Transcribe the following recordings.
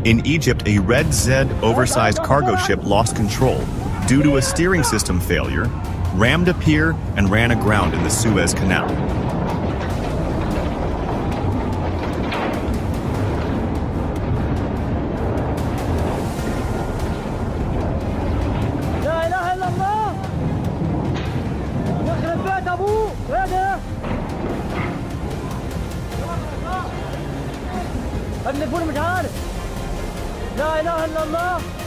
In Egypt, a Red Z oversized cargo ship lost control due to a steering system failure, rammed a pier, and ran aground in the Suez Canal. لا إله إلا الله.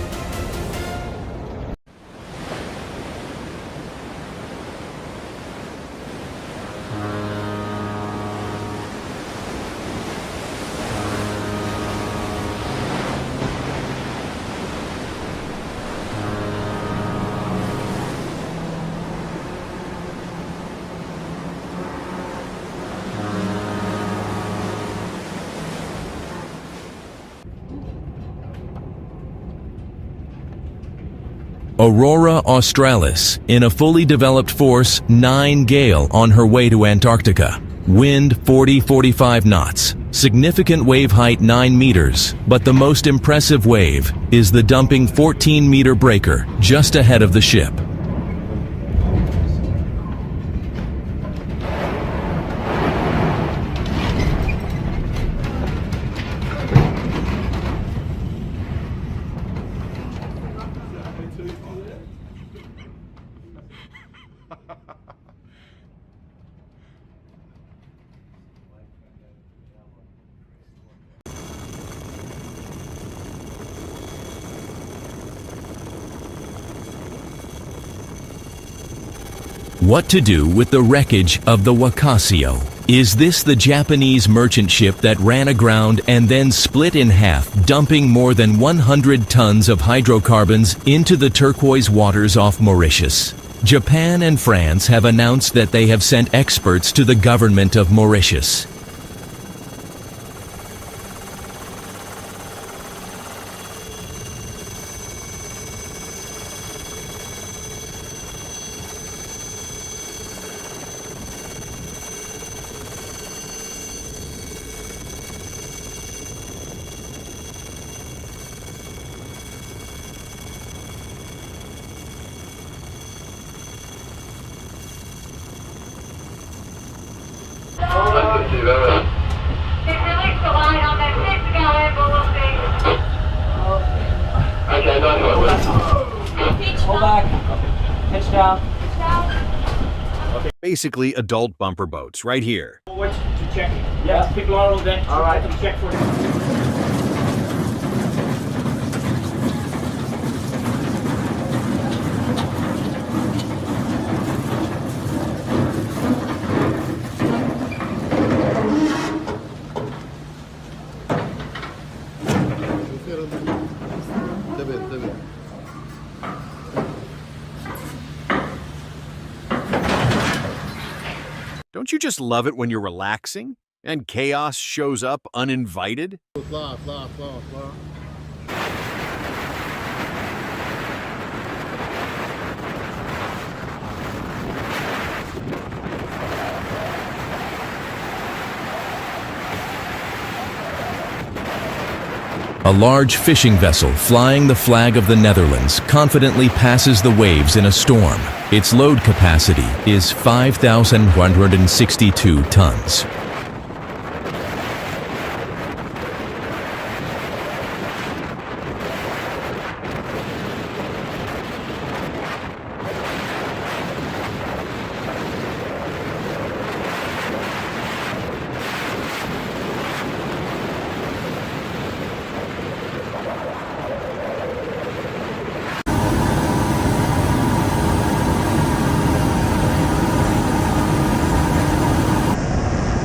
Aurora Australis, in a fully developed force 9 gale on her way to Antarctica. Wind 40-45 knots. Significant wave height 9 meters, but the most impressive wave is the dumping 14-meter breaker just ahead of the ship. What to do with the wreckage of the Wakasio? Is this the Japanese merchant ship that ran aground and then split in half, dumping more than 100 tons of hydrocarbons into the turquoise waters off Mauritius? Japan and France have announced that they have sent experts to the government of Mauritius. Hold back. Pitch down. Basically adult bumper boats, right here. Forward to check. Yeah, people are on deck. All right. To check for Don't you just love it when you're relaxing and chaos shows up uninvited? A large fishing vessel flying the flag of the Netherlands confidently passes the waves in a storm. Its load capacity is 5,162 tons.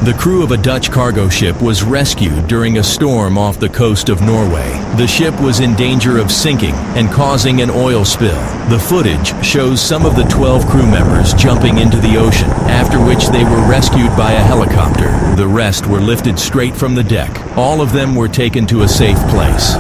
The crew of a Dutch cargo ship was rescued during a storm off the coast of Norway. The ship was in danger of sinking and causing an oil spill. The footage shows some of the 12 crew members jumping into the ocean, after which they were rescued by a helicopter. The rest were lifted straight from the deck. All of them were taken to a safe place.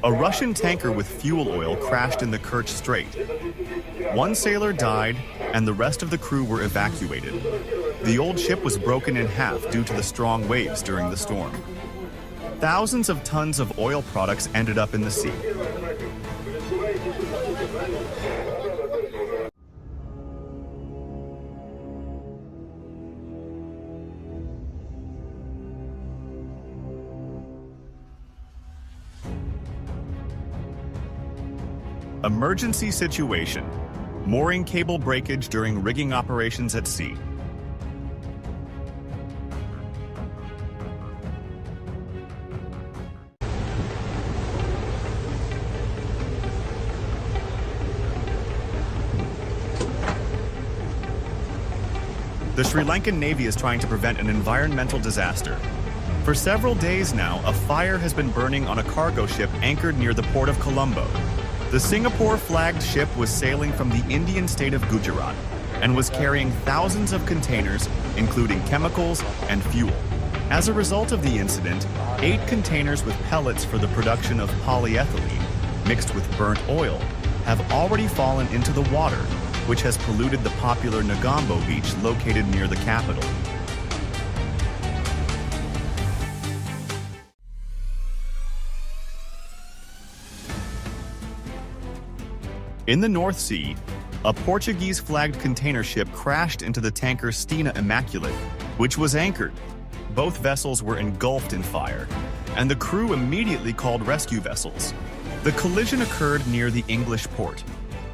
A Russian tanker with fuel oil crashed in the Kerch Strait. One sailor died, and the rest of the crew were evacuated. The old ship was broken in half due to the strong waves during the storm. Thousands of tons of oil products ended up in the sea. Emergency situation. Mooring cable breakage during rigging operations at sea. The Sri Lankan Navy is trying to prevent an environmental disaster. For several days now, a fire has been burning on a cargo ship anchored near the port of Colombo. The Singapore-flagged ship was sailing from the Indian state of Gujarat and was carrying thousands of containers, including chemicals and fuel. As a result of the incident, 8 containers with pellets for the production of polyethylene, mixed with burnt oil, have already fallen into the water, which has polluted the popular Negombo beach located near the capital. In the North Sea, a Portuguese-flagged container ship crashed into the tanker Stena Immaculate, which was anchored. Both vessels were engulfed in fire, and the crew immediately called rescue vessels. The collision occurred near the English port.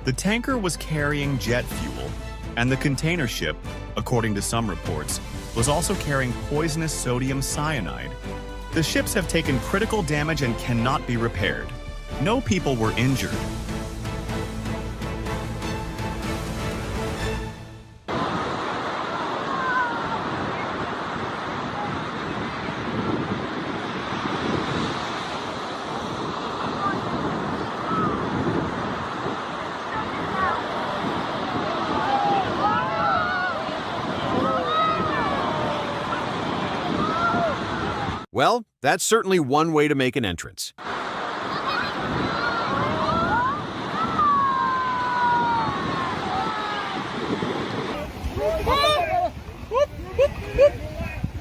The tanker was carrying jet fuel, and the container ship, according to some reports, was also carrying poisonous sodium cyanide. The ships have taken critical damage and cannot be repaired. No people were injured. Well, that's certainly one way to make an entrance.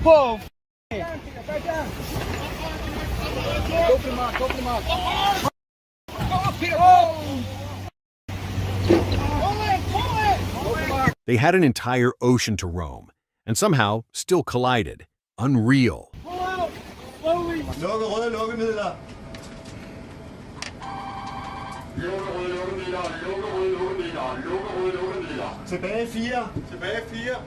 Whoa! They had an entire ocean to roam, and somehow still collided. Unreal. Tilbage 4. Tilbage 4. Tilbage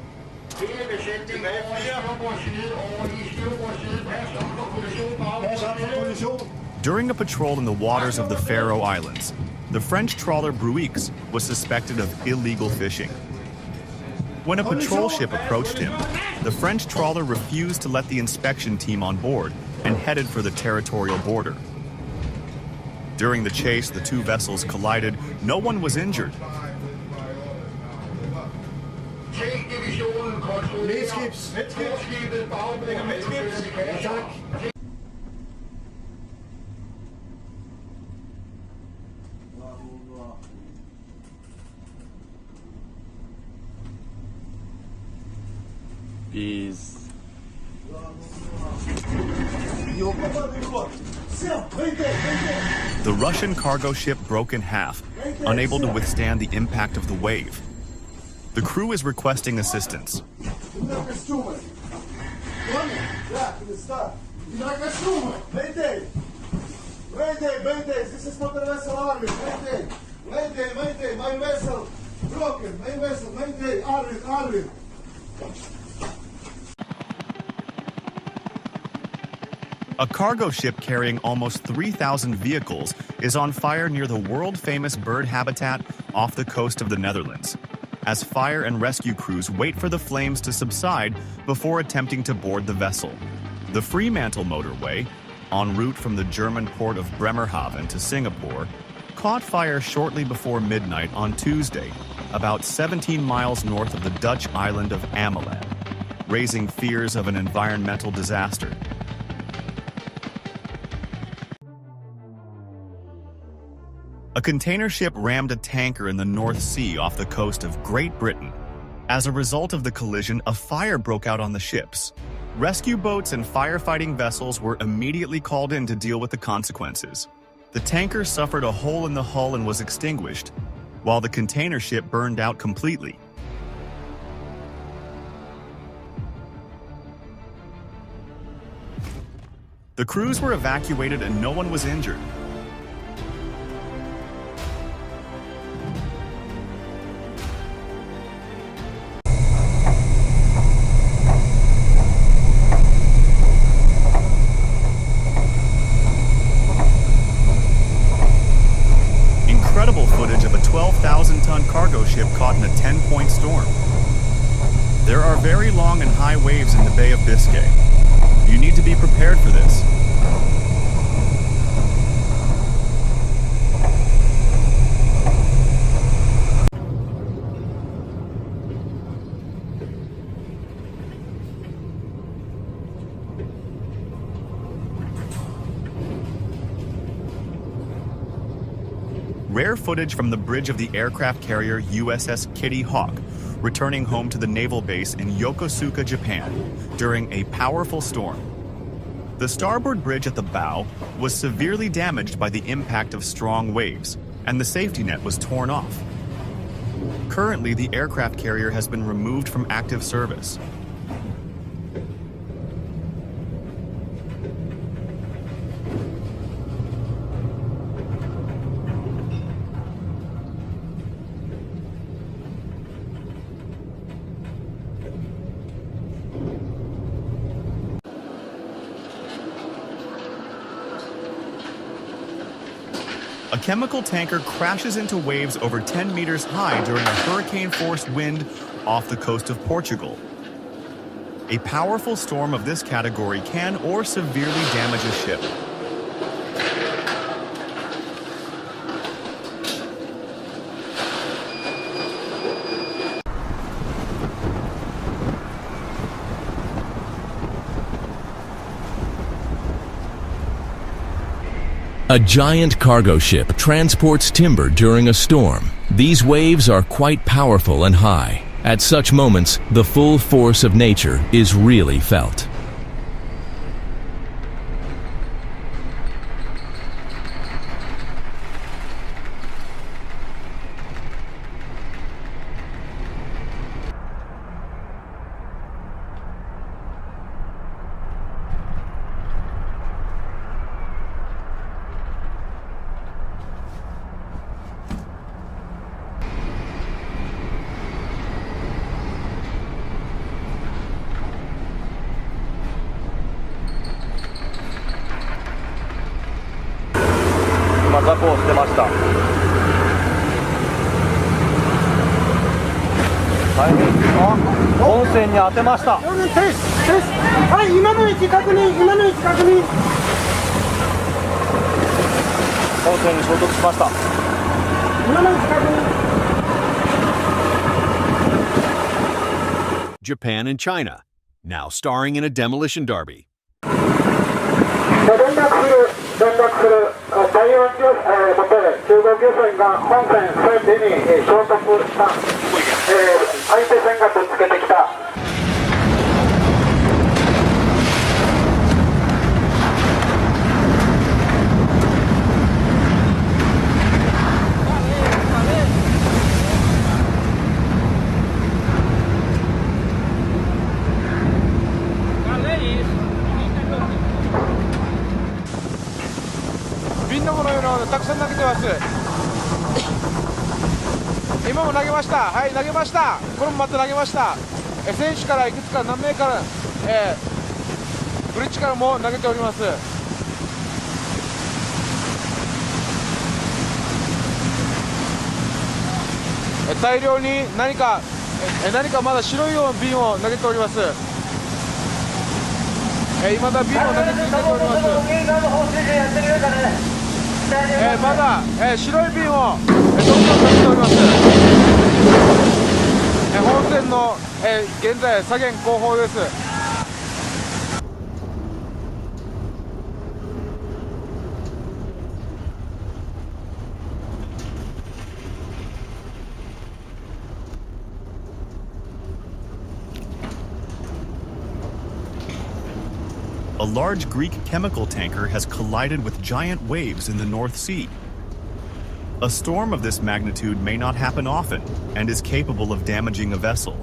4. During a patrol in the waters of the Faroe Islands, the French trawler Bruix was suspected of illegal fishing. When a patrol ship approached him, the French trawler refused to let the inspection team on board and headed for the territorial border. During the chase, the two vessels collided. No one was injured. Peace. The Russian cargo ship broke in half, unable to withstand the impact of the wave. The crew is requesting assistance. A cargo ship carrying almost 3,000 vehicles is on fire near the world-famous bird habitat off the coast of the Netherlands, as fire and rescue crews wait for the flames to subside before attempting to board the vessel. The Fremantle motorway, en route from the German port of Bremerhaven to Singapore, caught fire shortly before midnight on Tuesday, about 17 miles north of the Dutch island of Ameland, raising fears of an environmental disaster. A container ship rammed a tanker in the North Sea off the coast of Great Britain. As a result of the collision, a fire broke out on the ships. Rescue boats and firefighting vessels were immediately called in to deal with the consequences. The tanker suffered a hole in the hull and was extinguished, while the container ship burned out completely. The crews were evacuated and no one was injured. Incredible footage of a 12,000-ton cargo ship caught in a 10-point storm. There are very long and high waves in the Bay of Biscay. You need to be prepared for this. Rare footage from the bridge of the aircraft carrier USS Kitty Hawk, returning home to the naval base in Yokosuka, Japan, during a powerful storm. The starboard bridge at the bow was severely damaged by the impact of strong waves, and the safety net was torn off. Currently, the aircraft carrier has been removed from active service. A chemical tanker crashes into waves over 10 meters high during a hurricane-force wind off the coast of Portugal. A powerful storm of this category can or severely damage a ship. A giant cargo ship transports timber during a storm. These waves are quite powerful and high. At such moments, the full force of nature is really felt.ザコを捨てました。大変。本線に当てました。はい、今の位置確認、今の位置確認。本線に衝突しました。今の位置確認。Japan and China, now starring in a demolition derby. 連絡する第4ボトル中国漁船が本船船尾に衝突した、相手船がぶつけてきた。瓶のものようなものたくさん投げてます。今も投げました。はい、投げました。これもまた投げました。選手からいくつか何名から、ブリッジからも投げております。大量に何かまだ白いような瓶を投げております。まだ瓶を投げ続けております。まだ、白い瓶を、どんどん投げております。本線の、現在左舷後方です。a large Greek chemical tanker has collided with giant waves in the North Sea. A storm of this magnitude may not happen often and is capable of damaging a vessel.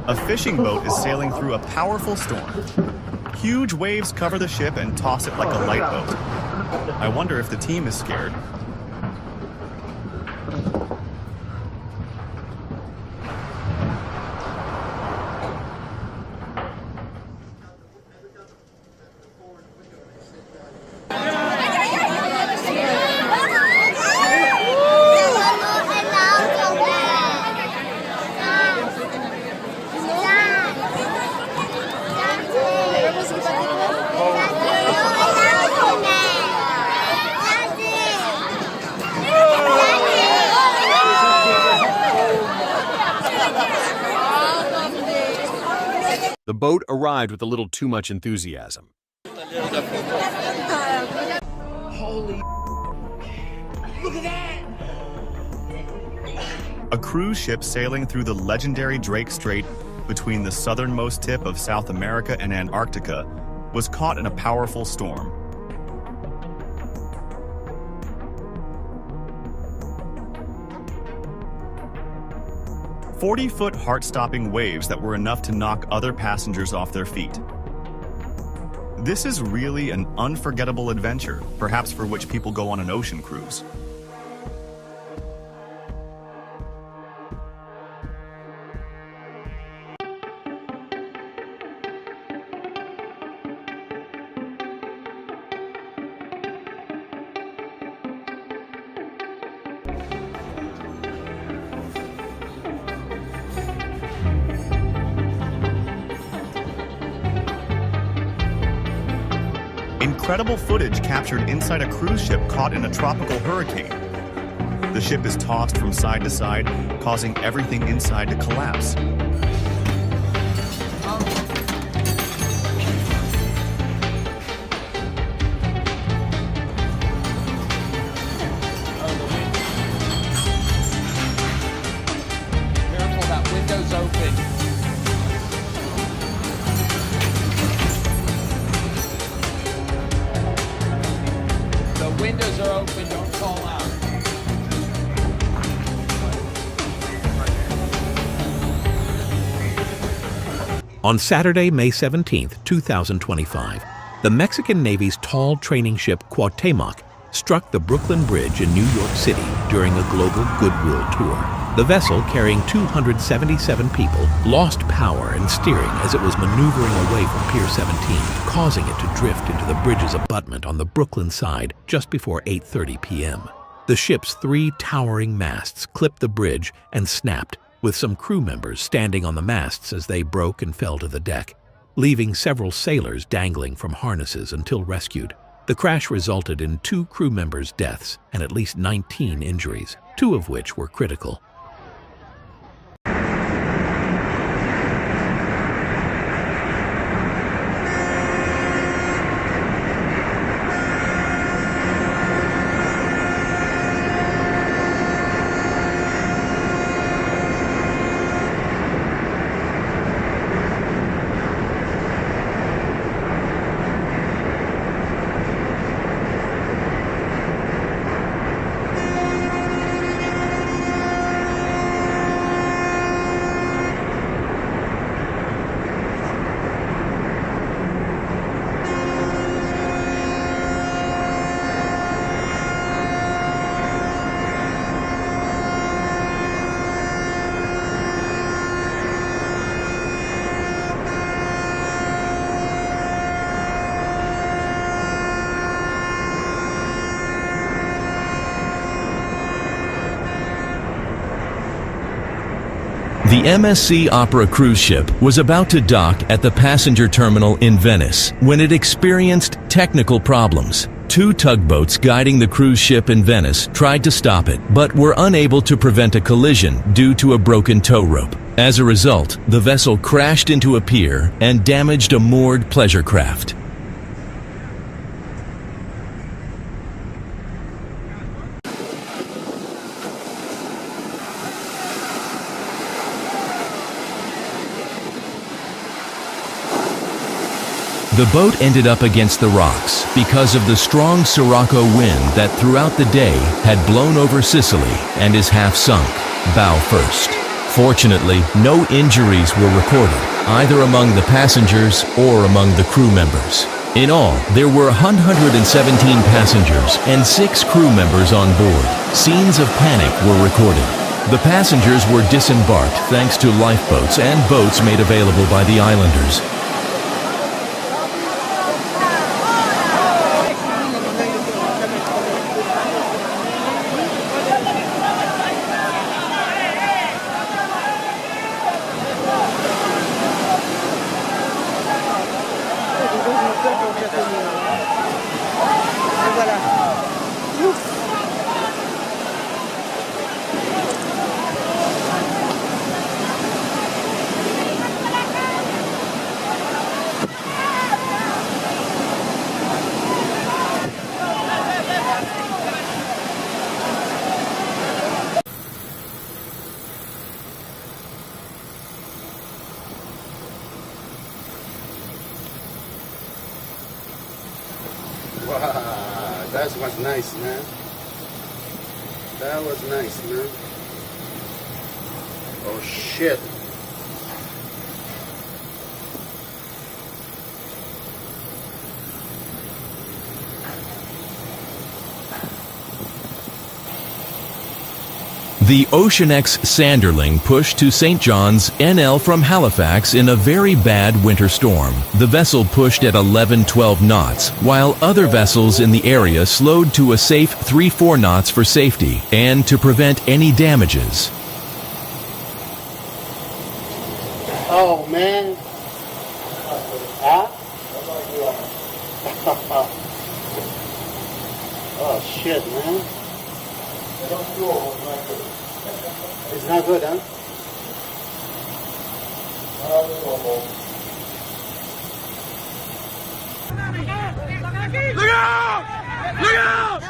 A fishing boat is sailing through a powerful storm. Huge waves cover the ship and toss it like a light boat. I wonder if the team is scared. The boat arrived with a little too much enthusiasm. Holy look at that! A cruise ship sailing through the legendary Drake Strait between the southernmost tip of South America and Antarctica was caught in a powerful storm. "40-foot heart-stopping waves that were enough to knock other passengers off their feet. This is really an unforgettable adventure, perhaps for which people go on an ocean cruise. Incredible footage captured inside a cruise ship caught in a tropical hurricane. The ship is tossed from side to side, causing everything inside to collapse. Careful, that window's open. The windows are open, don't fall out. On Saturday, May 17, 2025, the Mexican Navy's tall training ship Cuauhtémoc struck the Brooklyn Bridge in New York City during a global goodwill tour. The vessel, carrying 277 people, lost power and steering as it was maneuvering away from Pier 17, causing it to drift into the bridge's abutment on the Brooklyn side just before 8:30 p.m. The ship's 3 towering masts clipped the bridge and snapped, with some crew members standing on the masts as they broke and fell to the deck, leaving several sailors dangling from harnesses until rescued. The crash resulted in 2 crew members' deaths and at least 19 injuries, 2 of which were critical. The MSC Opera cruise ship was about to dock at the passenger terminal in Venice when it experienced technical problems. 2 tugboats guiding the cruise ship in Venice tried to stop it, but were unable to prevent a collision due to a broken tow rope. As a result, the vessel crashed into a pier and damaged a moored pleasure craft. The boat ended up against the rocks because of the strong Sirocco wind that throughout the day had blown over Sicily and is half sunk, bow first. Fortunately, no injuries were recorded, either among the passengers or among the crew members. In all, there were 117 passengers and 6 crew members on board. Scenes of panic were recorded. The passengers were disembarked thanks to lifeboats and boats made available by the islanders. Wow, that was nice, man. That was nice, man. Oh shit. The Ocean X Sanderling pushed to St. John's, NL from Halifax in a very bad winter storm. The vessel pushed at 11-12 knots, while other vessels in the area slowed to a safe 3-4 knots for safety and to prevent any damages. Oh man. Huh? Oh shit, man. It's not good, huh? Look out! Look out!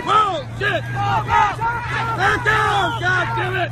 Whoa, shit! Back down! God damn it!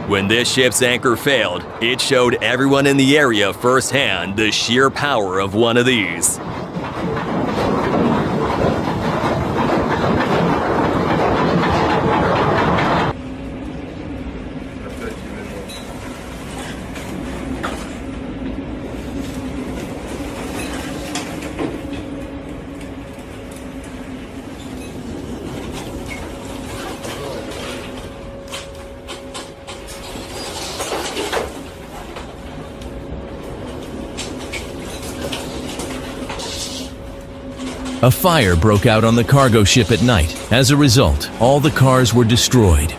When this ship's anchor failed, it showed everyone in the area firsthand the sheer power of one of these. A fire broke out on the cargo ship at night. As a result, all the cars were destroyed.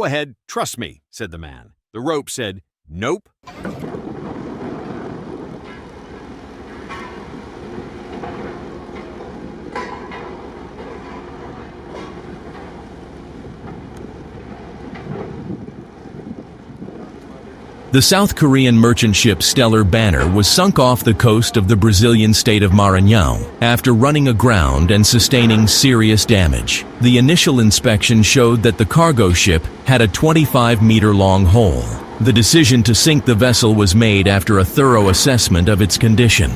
Go ahead, trust me, said the man. The rope said, nope. The South Korean merchant ship Stellar Banner was sunk off the coast of the Brazilian state of Maranhão after running aground and sustaining serious damage. The initial inspection showed that the cargo ship had a 25-meter-long hole. The decision to sink the vessel was made after a thorough assessment of its condition.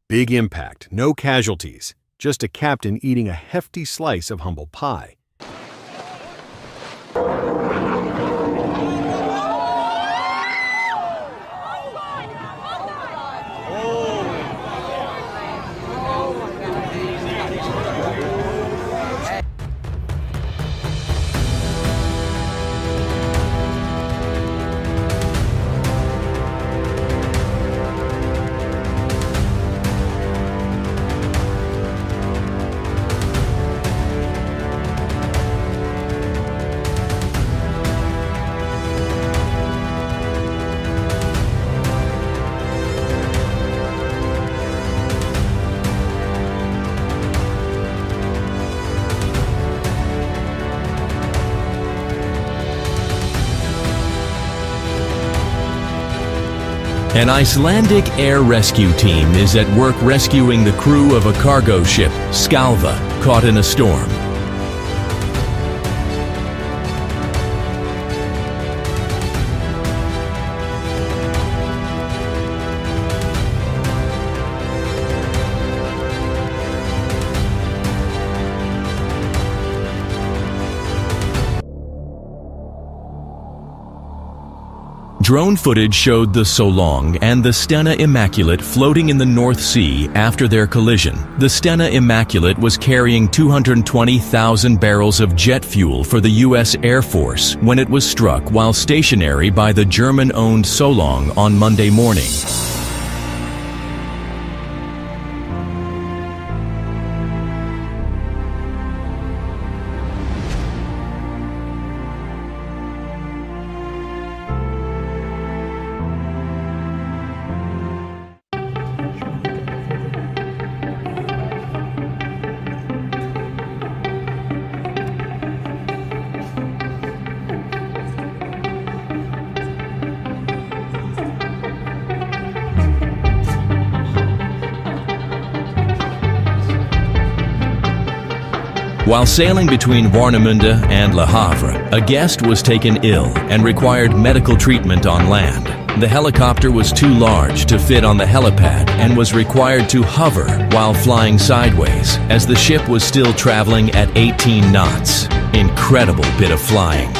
Big impact, no casualties, just a captain eating a hefty slice of humble pie. An Icelandic air rescue team is at work rescuing the crew of a cargo ship, Skalva, caught in a storm. Drone footage showed the Solong and the Stena Immaculate floating in the North Sea after their collision. The Stena Immaculate was carrying 220,000 barrels of jet fuel for the U.S. Air Force when it was struck while stationary by the German-owned Solong on Monday morning. While sailing between Warnemünde and Le Havre, a guest was taken ill and required medical treatment on land. The helicopter was too large to fit on the helipad and was required to hover while flying sideways, as the ship was still traveling at 18 knots. Incredible bit of flying.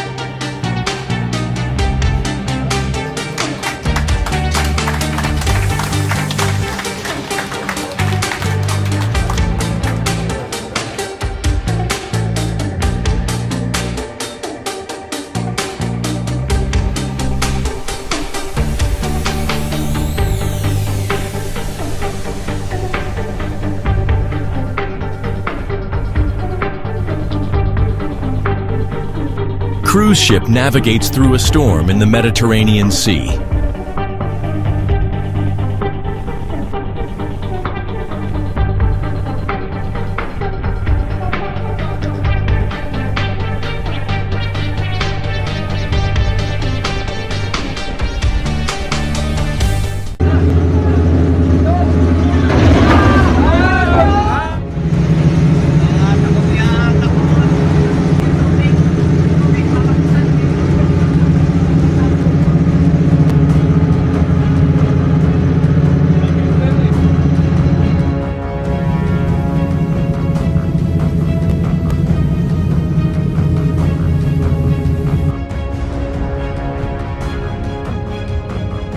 Cruise ship navigates through a storm in the Mediterranean Sea.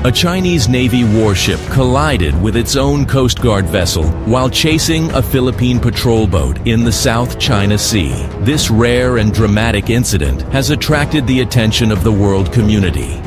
A Chinese Navy warship collided with its own Coast Guard vessel while chasing a Philippine patrol boat in the South China Sea. This rare and dramatic incident has attracted the attention of the world community.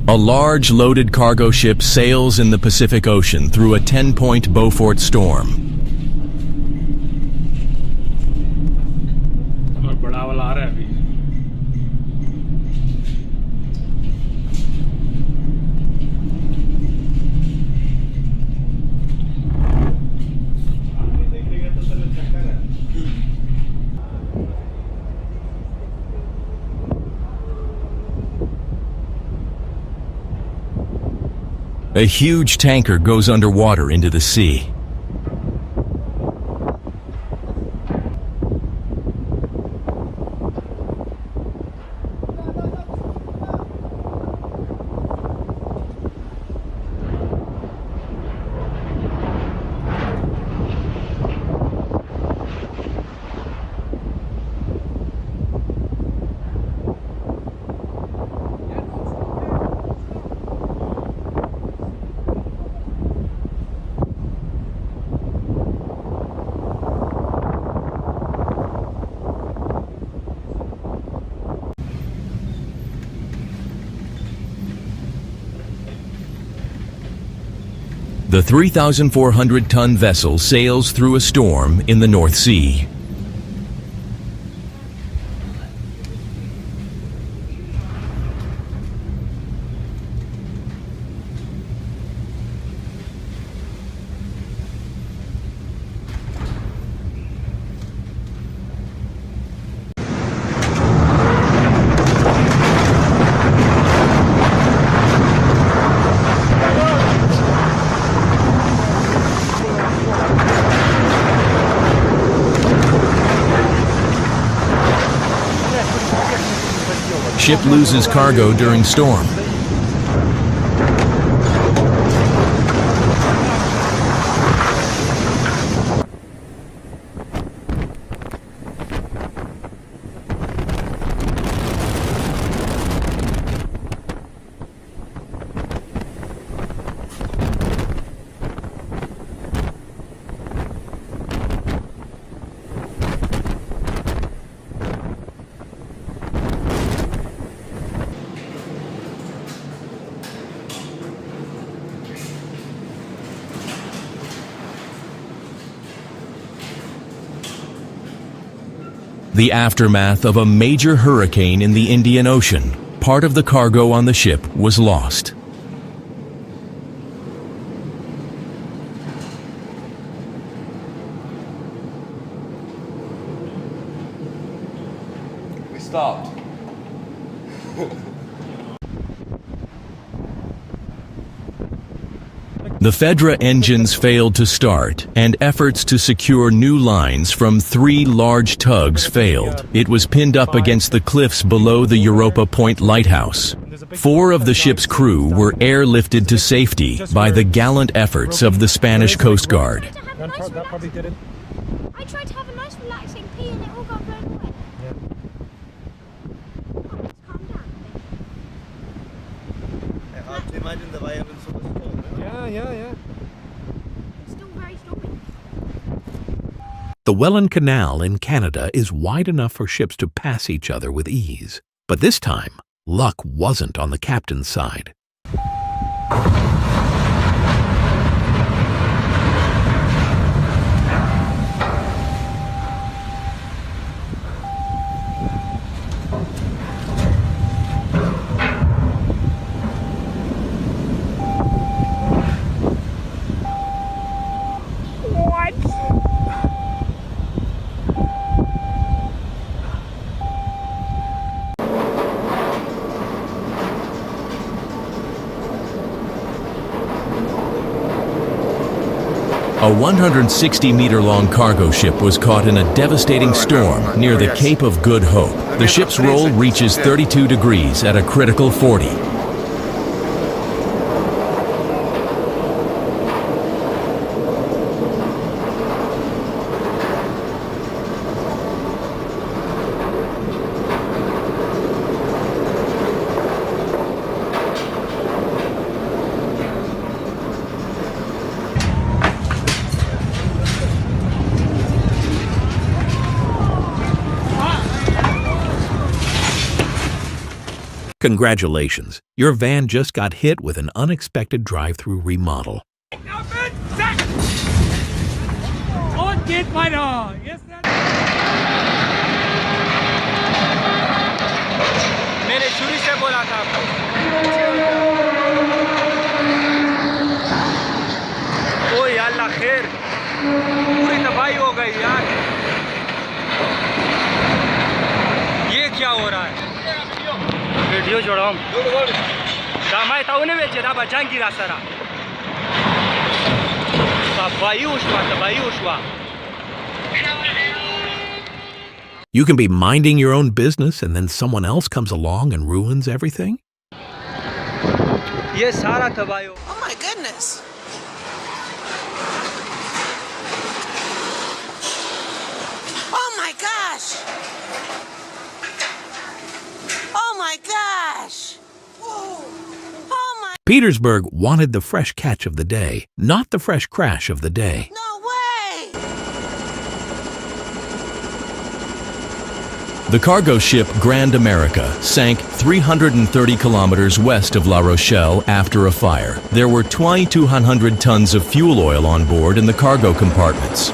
A large loaded cargo ship sails in the Pacific Ocean through a 10-point Beaufort storm. A huge tanker goes underwater into the sea. The 3,400-ton vessel sails through a storm in the North Sea. Ship loses cargo during storm. The aftermath of a major hurricane in the Indian Ocean. Part of the cargo on the ship was lost. We stopped. The Fedra engines failed to start, and efforts to secure new lines from 3 large tugs failed. It was pinned up against the cliffs below the Europa Point lighthouse. 4 of the ship's crew were airlifted to safety by the gallant efforts of the Spanish Coast Guard. That probably did it. I tried to have a nice relaxing pee and it all got blown away. Calm down. Hard to imagine the violence of the storm. Yeah. It's still very stormy. The Welland Canal in Canada is wide enough for ships to pass each other with ease. But this time, luck wasn't on the captain's side. A 160-meter-long cargo ship was caught in a devastating storm near the Cape of Good Hope. The ship's roll reaches 32 degrees at a critical 40. Congratulations, your van just got hit with an unexpected drive-through remodel. Und geht weiter. मैंने शुरू से बोला था ओ या अल्लाह खैर पूरी तबाही हो गई यार ये क्या हो रहा है वीडियो जोड़ो दामाय ताऊ ने बेचे दाबा जंगी रासरा तबाही उशवा You can be minding your own business and then someone else comes along and ruins everything? ये सारा तबाही Oh my goodness. Oh my gosh. Oh my gosh. Oh my. Petersburg wanted the fresh catch of the day, not the fresh crash of the day. No way. The cargo ship Grand America sank 330 kilometers west of La Rochelle after a fire. There were 2,200 tons of fuel oil on board in the cargo compartments.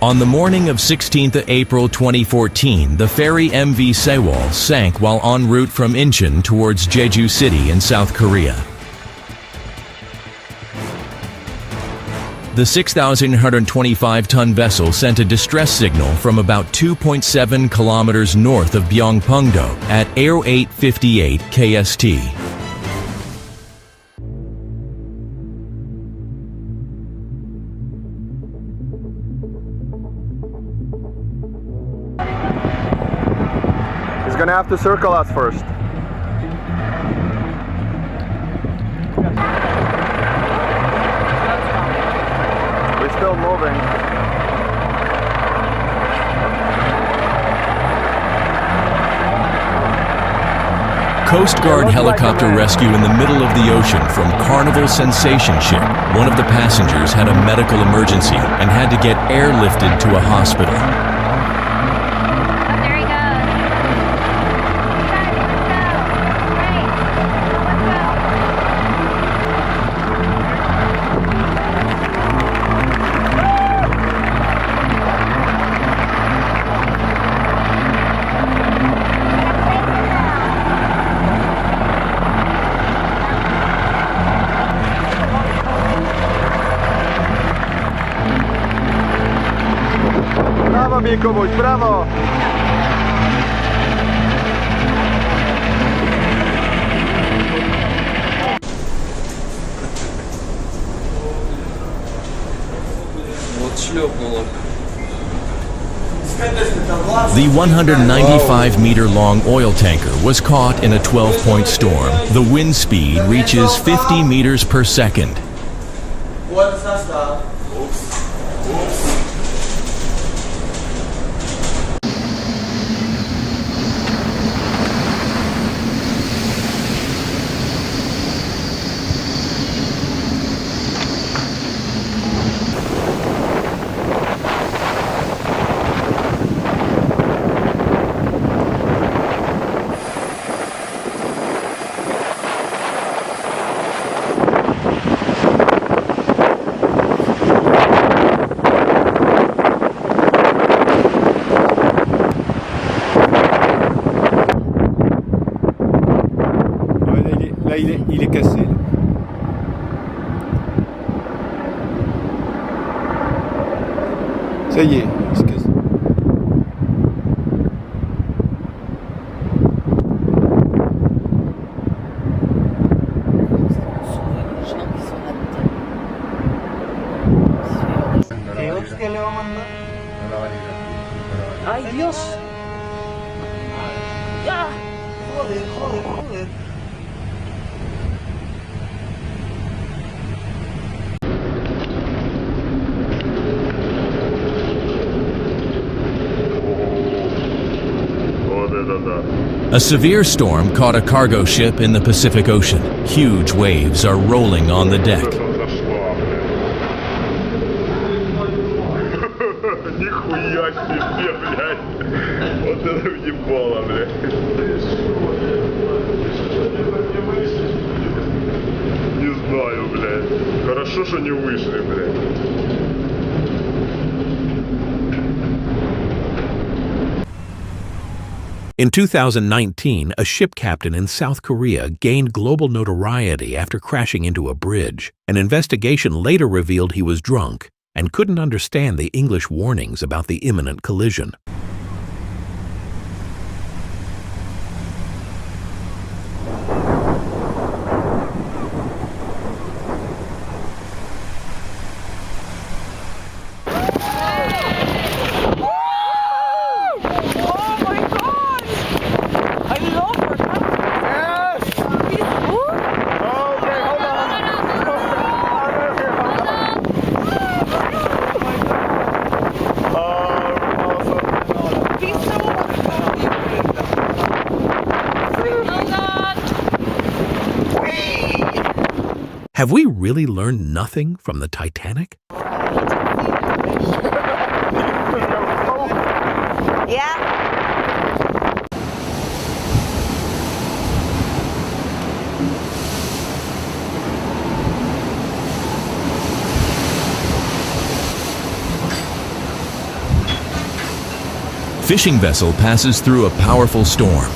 On the morning of 16th April 2014, the ferry MV Sewol sank while en route from Incheon towards Jeju City in South Korea. The 6,125-ton vessel sent a distress signal from about 2.7 kilometers north of Byongpungdo at 0858 KST. He's gonna have to circle us first. We're still moving. Coast Guard helicopter rescue in the middle of the ocean from Carnival Sensation ship. One of the passengers had a medical emergency and had to get airlifted to a hospital. Bravo, Mikovuj, bravo! The 195-meter-long oil tanker was caught in a 12-point storm. The wind speed reaches 50 meters per second. What's that stuff? Là, il est cassé. Là. Ça y est, excuse. ¡Ay, Dios! ¡Ya! ¡Joder, joder, joder! A severe storm caught a cargo ship in the Pacific Ocean. Huge waves are rolling on the deck. Нихуя себе, блядь. Вот это въебало, блядь. Не знаю, блядь. Хорошо, что не вышли, блядь. In 2019, a ship captain in South Korea gained global notoriety after crashing into a bridge. An investigation later revealed he was drunk and couldn't understand the English warnings about the imminent collision. Have we really learned nothing from the Titanic? Yeah. Fishing vessel passes through a powerful storm.